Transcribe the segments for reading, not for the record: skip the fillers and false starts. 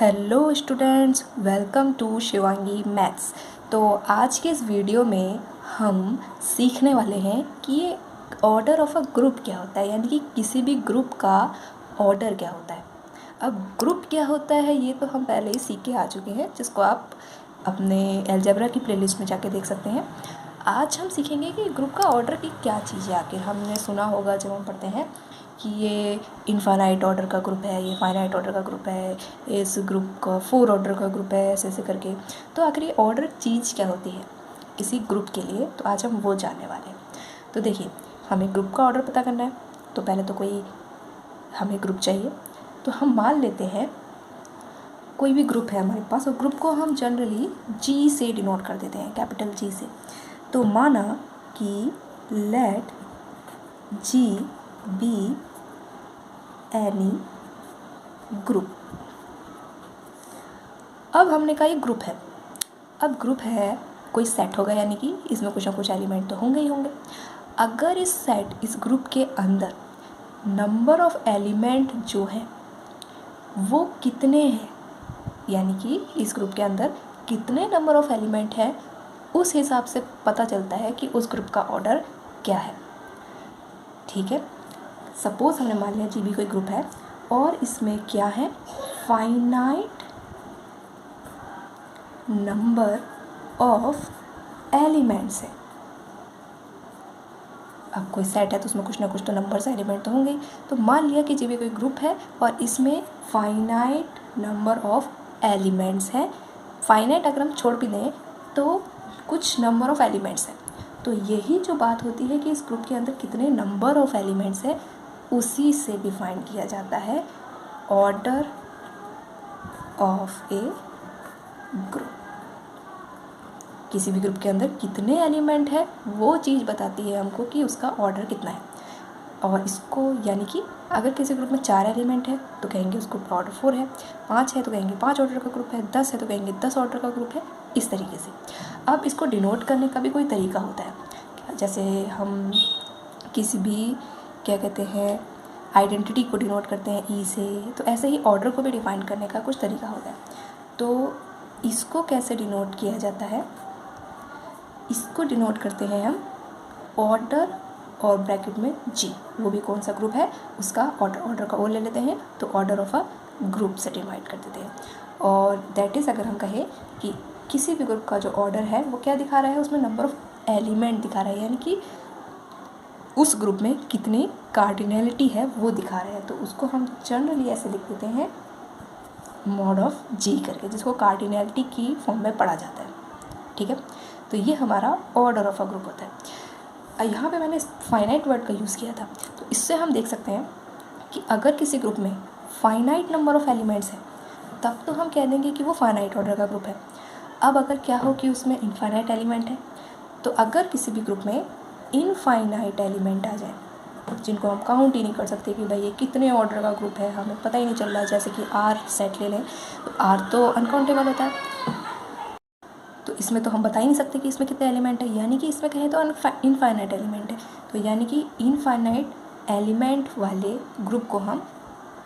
Hello students, welcome to Shivangi maths. तो आज के इस वीडियो में हम सीखने वाले हैं कि ये ऑर्डर ऑफ अ ग्रुप क्या होता है, यानी कि किसी भी ग्रुप का ऑर्डर क्या होता है। अब ग्रुप क्या होता है ये तो हम पहले ही सीख के आ चुके हैं, जिसको आप अपने अलजेब्रा की प्लेलिस्ट में जाके देख सकते हैं। आज हम सीखेंगे कि ग्रुप का ऑर्डर की क्या चीज़ है। आखिर हमने सुना होगा जब हम पढ़ते हैं कि ये इनफाइनाइट ऑर्डर का ग्रुप है, ये फाइनाइट ऑर्डर का ग्रुप है, इस ग्रुप का 4 ऑर्डर का ग्रुप है, ऐसे ऐसे करके। तो आखिर ये ऑर्डर चीज़ क्या होती है किसी ग्रुप के लिए, तो आज हम वो जानने वाले हैं। तो देखिए, हमें ग्रुप का ऑर्डर पता करना है तो पहले तो कोई हमें ग्रुप चाहिए। तो हम मान लेते हैं कोई भी ग्रुप है हमारे पास, और ग्रुप को हम जनरली जी से डिनोट कर देते हैं, कैपिटल जी से। तो माना कि let G be any group. अब हमने कहा ये ग्रुप है। अब ग्रुप है, कोई सेट होगा, यानी कि इसमें कुछ ना कुछ एलिमेंट तो होंगे ही होंगे। अगर इस ग्रुप के अंदर नंबर ऑफ एलिमेंट जो है वो कितने हैं, यानी कि इस ग्रुप के अंदर कितने नंबर ऑफ एलिमेंट हैं, उस हिसाब से पता चलता है कि उस ग्रुप का ऑर्डर क्या है। ठीक है, सपोज हमने मान लिया जी बी कोई ग्रुप है और इसमें क्या है, फाइनाइट नंबर ऑफ एलिमेंट्स है। अब कोई सेट है तो उसमें कुछ ना कुछ तो नंबर्स एलिमेंट तो होंगे। तो मान लिया कि जी बी कोई ग्रुप है और इसमें फाइनाइट नंबर ऑफ एलिमेंट्स है। फाइनाइट अगर हम छोड़ भी दें तो कुछ नंबर ऑफ एलिमेंट्स है। तो यही जो बात होती है कि इस ग्रुप के अंदर कितने नंबर ऑफ एलिमेंट्स है, उसी से डिफाइन किया जाता है ऑर्डर ऑफ ए ग्रुप। किसी भी ग्रुप के अंदर कितने एलिमेंट है वो चीज़ बताती है हमको कि उसका ऑर्डर कितना है। और इसको यानी कि अगर किसी ग्रुप में 4 एलिमेंट है तो कहेंगे उस ग्रुप का ऑर्डर 4 है, 5 है तो कहेंगे 5 ऑर्डर का ग्रुप है, 10 है तो कहेंगे 10 ऑर्डर का ग्रुप है, इस तरीके से। अब इसको डिनोट करने का भी कोई तरीका होता है। जैसे हम किसी भी क्या कहते हैं आइडेंटिटी को डिनोट करते हैं ई से, तो ऐसे ही ऑर्डर को भी डिफाइन करने का कुछ तरीका होता है। तो इसको कैसे डिनोट किया जाता है, इसको डिनोट करते हैं हम ऑर्डर और ब्रैकेट में जी, वो भी कौन सा ग्रुप है उसका ऑर्डर का ओ ले लेते हैं, तो ऑर्डर ऑफ अ ग्रुप से डिवाइड कर देते हैं। और दैट इज़ अगर हम कहें कि किसी भी ग्रुप का जो ऑर्डर है वो क्या दिखा रहा है, उसमें नंबर ऑफ एलिमेंट दिखा रहा है, यानी कि उस ग्रुप में कितनी कार्डिनैलिटी है वो दिखा रहा है। तो उसको हम जनरली ऐसे लिख देते हैं मॉड ऑफ जी करके, जिसको कार्डिनैलिटी की फॉर्म में पढ़ा जाता है। ठीक है, तो ये हमारा ऑर्डर ऑफ अ ग्रुप होता है। यहाँ पे मैंने फाइनाइट वर्ड का यूज़ किया था, तो इससे हम देख सकते हैं कि अगर किसी ग्रुप में फाइनाइट नंबर ऑफ एलिमेंट्स है तब तो हम कह देंगे कि वो फाइनाइट ऑर्डर का ग्रुप है। अब अगर क्या हो कि उसमें इनफाइनाइट एलिमेंट है, तो अगर किसी भी ग्रुप में इनफाइनाइट एलिमेंट आ जाए जिनको हम काउंट ही नहीं कर सकते कि भाई ये कितने ऑर्डर का ग्रुप है, हमें पता ही नहीं चल रहा है, जैसे कि आर सेट ले लें तो आर तो अनकाउंटेबल होता है, तो इसमें तो हम बता ही नहीं सकते कि इसमें कितने एलिमेंट है, यानी कि इसमें कहें तो इनफाइनाइट एलिमेंट है। तो यानी कि इनफाइनाइट एलिमेंट वाले ग्रुप को हम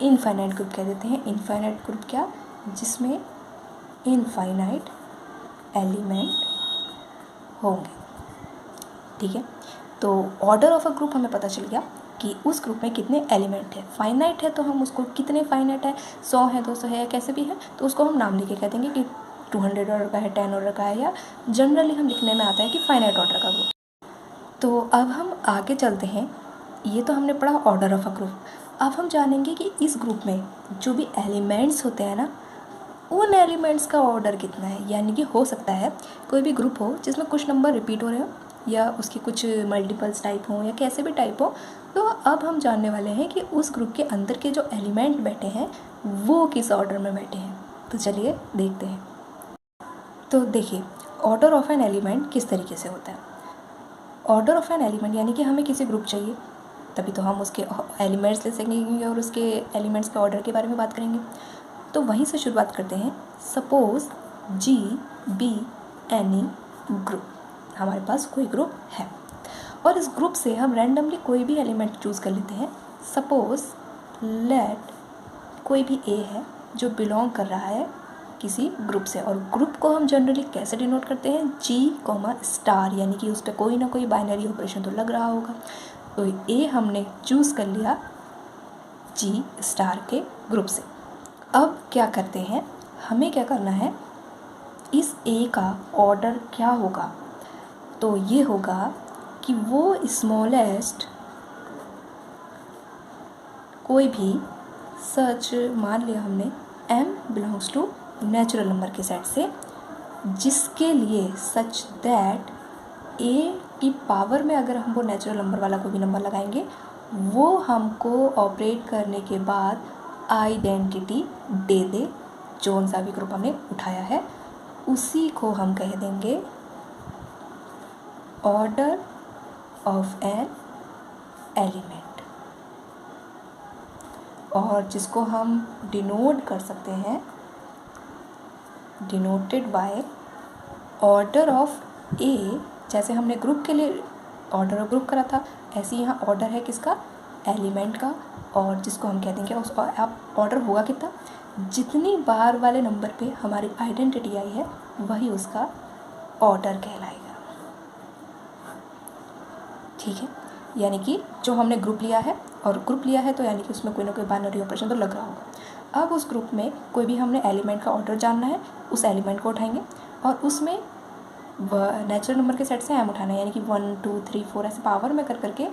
इनफाइनाइट ग्रुप कह देते हैं। इनफाइनाइट ग्रुप क्या, जिसमें इनफाइनाइट एलिमेंट होंगे। ठीक है, तो ऑर्डर ऑफ अ ग्रुप हमें पता चल गया कि उस ग्रुप में कितने एलिमेंट है। फाइनाइट है तो हम उसको कितने फाइनाइट है, 100 है, 200 है, या कैसे भी है, तो उसको हम नाम लेके कह देंगे कि 200 ऑर्डर का है, 10 ऑर्डर का है, या जनरली हम लिखने में आता है कि फाइनाइट ऑर्डर का ग्रुप। तो अब हम आगे चलते हैं, ये तो हमने पढ़ा ऑर्डर ऑफ अ ग्रुप। अब हम जानेंगे कि इस ग्रुप में जो भी एलिमेंट्स होते हैं ना, उन एलिमेंट्स का ऑर्डर कितना है। यानी कि हो सकता है कोई भी ग्रुप हो जिसमें कुछ नंबर रिपीट हो रहे हो, या उसके कुछ मल्टीपल्स टाइप हों, या कैसे भी टाइप हो। तो अब हम जानने वाले हैं कि उस ग्रुप के अंदर के जो एलिमेंट बैठे हैं वो किस ऑर्डर में बैठे हैं। तो चलिए देखते हैं। तो देखिए, ऑर्डर ऑफ एन एलिमेंट किस तरीके से होता है। ऑर्डर ऑफ एन एलिमेंट यानी कि हमें किसी ग्रुप चाहिए, तभी तो हम उसके एलिमेंट्स ले सकेंगे और उसके एलिमेंट्स के ऑर्डर के बारे में बात करेंगे। तो वहीं से शुरुआत करते हैं। Suppose ji be any group, हमारे पास कोई ग्रुप है और इस ग्रुप से हम रैंडमली कोई भी एलिमेंट चूज़ कर लेते हैं। सपोज लेट कोई भी ए है, जो बिलोंग कर रहा है किसी ग्रुप से। और ग्रुप को हम जनरली कैसे डिनोट करते हैं, G, यानी कि उस पर कोई ना कोई बाइनरी ऑपरेशन तो लग रहा होगा। तो ए हमने चूज़ कर लिया G के ग्रुप से। अब क्या करते हैं, हमें क्या करना है, इस ए का ऑर्डर क्या होगा, तो ये होगा कि वो स्मॉलेस्ट कोई भी सच, मान लिया हमने m belongs to natural number के सेट से, जिसके लिए सच दैट a की पावर में अगर हम वो नेचुरल नंबर वाला कोई भी नंबर लगाएंगे, वो हमको ऑपरेट करने के बाद आइडेंटिटी दे दे। जोन सा भी ग्रुप हमने उठाया है उसी को हम कह देंगे ऑर्डर ऑफ एन एलिमेंट, और जिसको हम डिनोट कर सकते हैं, डिनोटेड बाय ऑर्डर ऑफ ए। जैसे हमने ग्रुप के लिए ऑर्डर ऑफ ग्रुप करा था, ऐसे ही यहाँ ऑर्डर है किसका, एलिमेंट का, और जिसको हम कह देंगे उसका आप ऑर्डर होगा कितना, जितनी बार वाले नंबर पे हमारी आइडेंटिटी आई है वही उसका ऑर्डर कहलाएगा। ठीक है, यानी कि जो हमने ग्रुप लिया है, और ग्रुप लिया है तो यानी कि उसमें कोई ना कोई बाइनरी ऑपरेशन तो लग रहा होगा। अब उस ग्रुप में कोई भी हमने एलिमेंट का ऑर्डर जानना है, उस एलिमेंट को उठाएंगे और उसमें नेचुरल नंबर के सेट से m उठाना है, यानी कि 1 2 3 4 ऐसे पावर में कर करके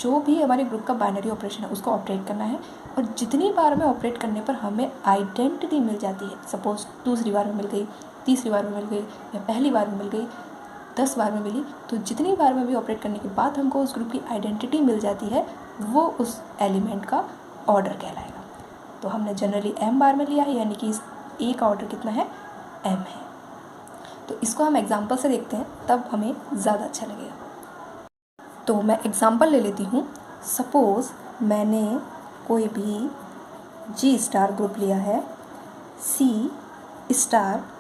जो भी हमारे ग्रुप का बाइनरी ऑपरेशन है उसको ऑपरेट करना है। और जितनी बार में ऑपरेट करने पर हमें आइडेंटिटी मिल जाती है, सपोज दूसरी बार में मिल गई, तीसरी बार में मिल गई, या पहली बार में मिल गई, 10 बार में मिली, तो जितनी बार में भी ऑपरेट करने के बाद हमको उस ग्रुप की आइडेंटिटी मिल जाती है, वो उस एलिमेंट का ऑर्डर कहलाएगा। तो हमने जनरली m बार में लिया है, यानी कि इस a का ऑर्डर कितना है, m है। तो इसको हम एग्जाम्पल से देखते हैं, तब हमें ज़्यादा अच्छा लगेगा। तो मैं एग्जाम्पल ले लेती हूँ। सपोज़ मैंने कोई भी G ग्रुप लिया है, C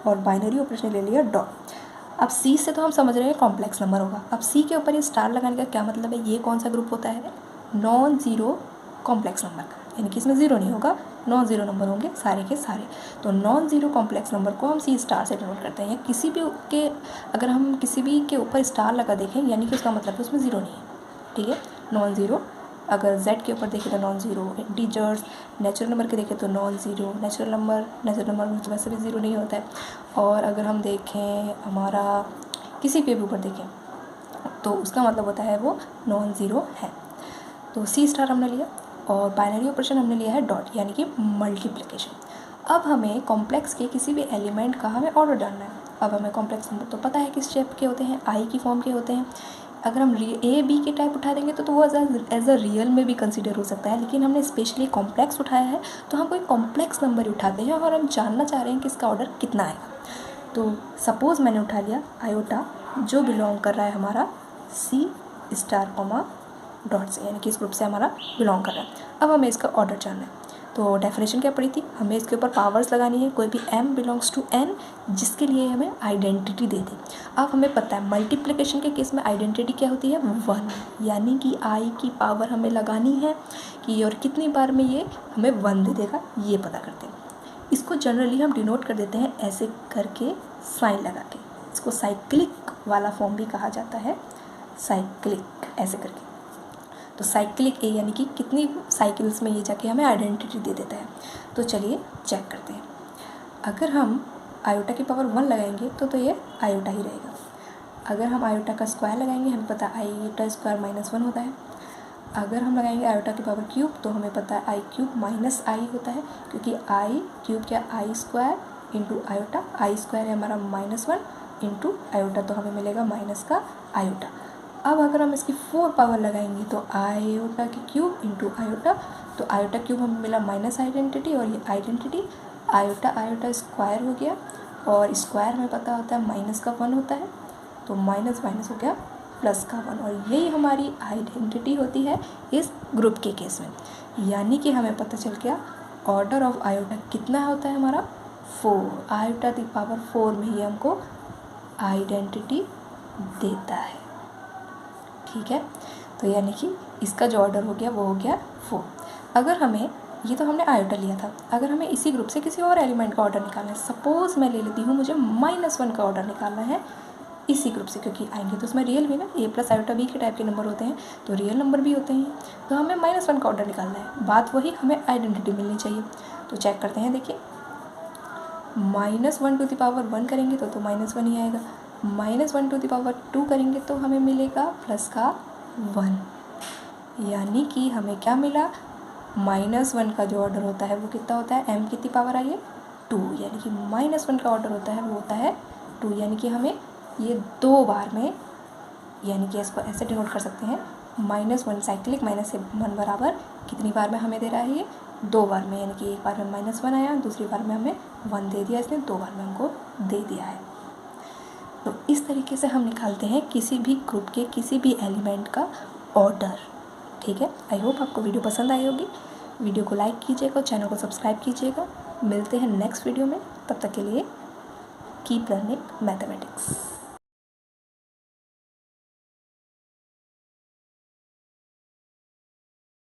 और बाइनरी ऑपरेशन ले लिया डॉट। अब C से तो हम समझ रहे हैं कॉम्प्लेक्स नंबर होगा। अब C के ऊपर ये स्टार लगाने का क्या मतलब है, ये कौन सा ग्रुप होता है, नॉन ज़ीरो कॉम्प्लेक्स नंबर का, यानी कि इसमें ज़ीरो नहीं होगा, नॉन ज़ीरो नंबर होंगे सारे के सारे। तो नॉन ज़ीरो कॉम्प्लेक्स नंबर को हम C से डिनोट करते हैं, या किसी भी के अगर हम किसी भी के ऊपर स्टार लगा देखें, यानी कि उसका मतलब है उसमें ज़ीरो नहीं है। ठीक है, नॉन ज़ीरो। अगर Z के ऊपर देखें तो non zero, integers natural number के देखें तो नॉन ज़ीरो, नेचुरल नंबर में तो वैसे भी ज़ीरो नहीं होता है। और अगर हम देखें हमारा किसी के भी ऊपर देखें तो उसका मतलब होता है वो नॉन ज़ीरो है। तो C हमने लिया, और बाइनरी ऑपरेशन हमने लिया है डॉट, यानी कि मल्टीप्लिकेशन। अब हमें कॉम्प्लेक्स के किसी भी एलिमेंट का हमें ऑर्डर जानना है। अब हमें कॉम्प्लेक्स नंबर तो पता है किस शेप के होते हैं, आई की फॉर्म के होते हैं। अगर हम ए बी के टाइप उठा देंगे तो वो एज अ रियल में भी कंसीडर हो सकता है, लेकिन हमने स्पेशली कॉम्प्लेक्स उठाया है तो हम कोई कॉम्प्लेक्स नंबर उठाते हैं और हम जानना चाह रहे हैं कि इसका ऑर्डर कितना आएगा। तो सपोज़ मैंने उठा लिया आयोटा, जो बिलोंग कर रहा है हमारा C डॉट से, यानी कि इस ग्रुप से हमारा बिलोंग कर रहा है। अब हमें इसका ऑर्डर जानना है, तो डेफिनेशन क्या पड़ी थी, हमें इसके ऊपर पावर्स लगानी है, कोई भी m बिलोंग्स टू n, जिसके लिए हमें आइडेंटिटी दे दी। अब हमें पता है मल्टीप्लिकेशन के केस में आइडेंटिटी क्या होती है, 1, यानी कि i की पावर हमें लगानी है कि और कितनी बार में ये हमें 1 दे देगा, ये पता करते हैं। इसको जनरली हम डिनोट कर देते हैं ऐसे करके, साइन लगा के। इसको साइक्लिक वाला फॉर्म भी कहा जाता है, साइक्लिक ऐसे करके। तो साइक्लिक ए यानी कि कितनी साइकिल्स में ये जाके हमें आइडेंटिटी दे देता है। तो चलिए चेक करते हैं। अगर हम आयोटा की पावर 1 लगाएंगे तो ये आयोटा ही रहेगा। अगर हम आयोटा का स्क्वायर लगाएंगे, हमें पता है आयोटा स्क्वायर -1 होता है। अगर हम लगाएंगे आयोटा की पावर क्यूब तो हमें पता है i³ माइनस आई होता है, क्योंकि i³ क्या i² इंटू आयोटा, i² है हमारा -1 इंटू आयोटा, तो हमें मिलेगा माइनस का आयोटा। अब अगर हम इसकी 4 पावर लगाएंगे तो आयोटा की क्यूब इंटू आयोटा, तो आयोटा क्यूब हमें मिला माइनस आइडेंटिटी, और ये आइडेंटिटी आयोटा स्क्वायर हो गया, और स्क्वायर में पता होता है माइनस का 1 होता है, तो माइनस हो गया प्लस का 1, और यही हमारी आइडेंटिटी होती है इस ग्रुप के केस में। यानी कि हमें पता चल गया ऑर्डर ऑफ आयोटा कितना होता है हमारा 4, आयोटा की पावर 4 में ही हमको आइडेंटिटी देता है। ठीक है, तो यानी कि इसका जो ऑर्डर हो गया वो हो गया 4। अगर हमें ये तो हमने आयोटा लिया था। अगर हमें इसी ग्रुप से किसी और एलिमेंट का ऑर्डर निकालना है, सपोज़ मैं ले लेती हूँ मुझे -1 का ऑर्डर निकालना है इसी ग्रुप से, क्योंकि आएंगे तो उसमें रियल भी ना, ए प्लस आयोटा बी के टाइप के नंबर होते हैं, तो रियल नंबर भी होते हैं, तो हमें -1 का ऑर्डर निकालना है। बात वही, हमें आइडेंटिटी मिलनी चाहिए। तो चेक करते हैं, देखिए -1 करेंगे तो -1 ही आएगा, -1 करेंगे तो हमें मिलेगा प्लस का 1, यानी कि हमें क्या मिला, -1 का जो ऑर्डर होता है वो कितना होता है, m कितनी पावर आई है 2, यानी कि -1 का ऑर्डर होता है वो होता है 2, यानी कि हमें ये 2 बार में, यानी कि इसको ऐसे डिनोट कर सकते हैं, -1 साइक्लिक -1 बराबर कितनी बार में हमें दे रहा है, ये 2 बार में, यानी कि एक बार में -1 आया, दूसरी बार में हमें 1 दे दिया, इसने 2 बार में हमको दे दिया है। तो इस तरीके से हम निकालते हैं किसी भी ग्रुप के किसी भी एलिमेंट का ऑर्डर। ठीक है, आई होप आपको वीडियो पसंद आई होगी। वीडियो को लाइक कीजिएगा, चैनल को सब्सक्राइब कीजिएगा। मिलते हैं नेक्स्ट वीडियो में, तब तक के लिए कीप लर्निंग मैथमेटिक्स।